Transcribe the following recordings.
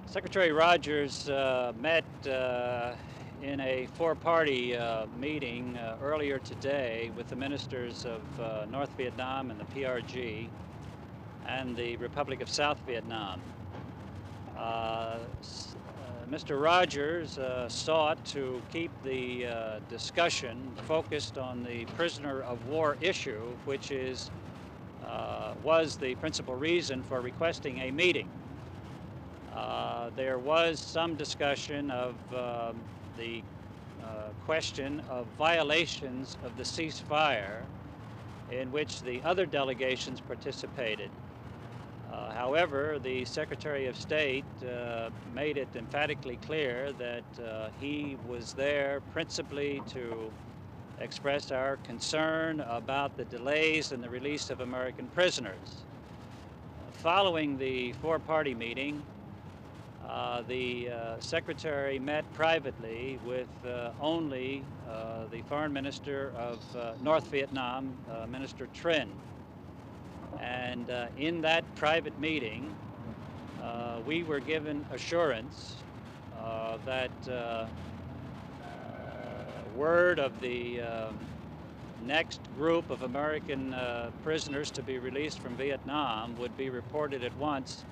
Secretary Rogers met in a four-party meeting earlier today with the ministers of North Vietnam and the PRG and the Republic of South Vietnam. Mr. Rogers sought to keep the discussion focused on the prisoner of war issue, which was the principal reason for requesting a meeting. There was some discussion of the question of violations of the ceasefire in which the other delegations participated. However, the Secretary of State made it emphatically clear that he was there principally to express our concern about the delays in the release of American prisoners. Following the four-party meeting, the Secretary met privately with only the Foreign Minister of North Vietnam, Minister Trinh. And in that private meeting, we were given assurance that word of the next group of American prisoners to be released from Vietnam would be reported at once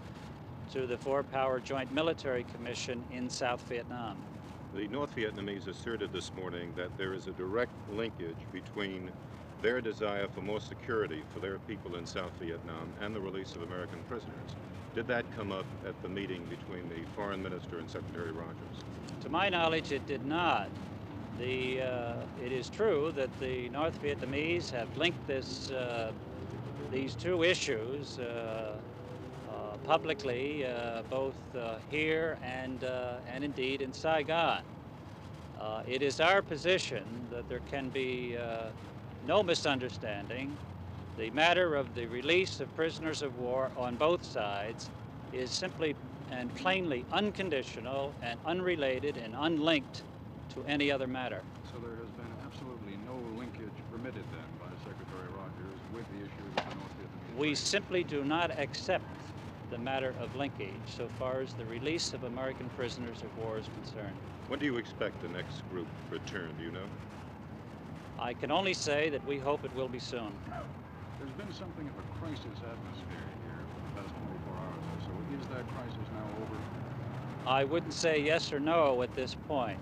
to the Four-Power Joint Military Commission in South Vietnam. The North Vietnamese asserted this morning that there is a direct linkage between their desire for more security for their people in South Vietnam and the release of American prisoners. Did that come up at the meeting between the Foreign Minister and Secretary Rogers? To my knowledge, it did not. It is true that the North Vietnamese have linked these two issues publicly, both here and indeed in Saigon. It is our position that there can be no misunderstanding. The matter of the release of prisoners of war on both sides is simply and plainly unconditional and unrelated and unlinked to any other matter. So there has been absolutely no linkage permitted then by Secretary Rogers with the issues of the North Vietnamese? We simply do not accept the matter of linkage so far as the release of American prisoners of war is concerned. When do you expect the next group return, do you know? I can only say that we hope it will be soon. There's been something of a crisis atmosphere here for the past 24 hours or so. Is that crisis now over? I wouldn't say yes or no at this point.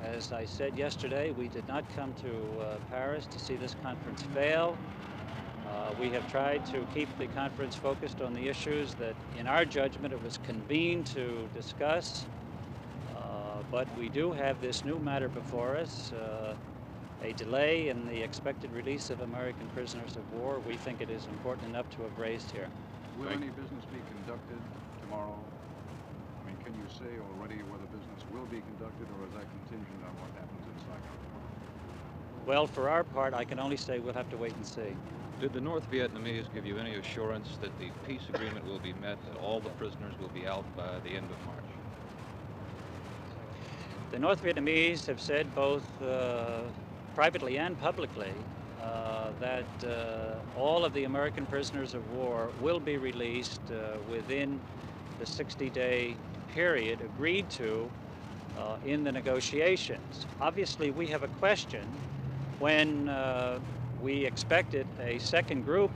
As I said yesterday, we did not come to Paris to see this conference fail. We have tried to keep the conference focused on the issues that, in our judgment, it was convened to discuss. But we do have this new matter before us, a delay in the expected release of American prisoners of war. We think it is important enough to have raised here. Will any business be conducted tomorrow? I mean, can you say already whether business will be conducted, or is that contingent on what happens in Saigon? Well, for our part, I can only say we'll have to wait and see. Did the North Vietnamese give you any assurance that the peace agreement will be met, that all the prisoners will be out by the end of March? The North Vietnamese have said both privately and publicly that all of the American prisoners of war will be released within the 60-day period agreed to in the negotiations. Obviously, we have a question when we expected a second group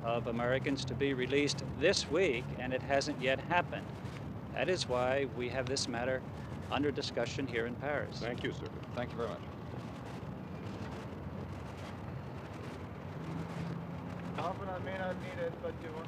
of Americans to be released this week, and it hasn't yet happened. That is why we have this matter under discussion here in Paris. Thank you, sir. Thank you very much. Half an hour may not need it, but you want.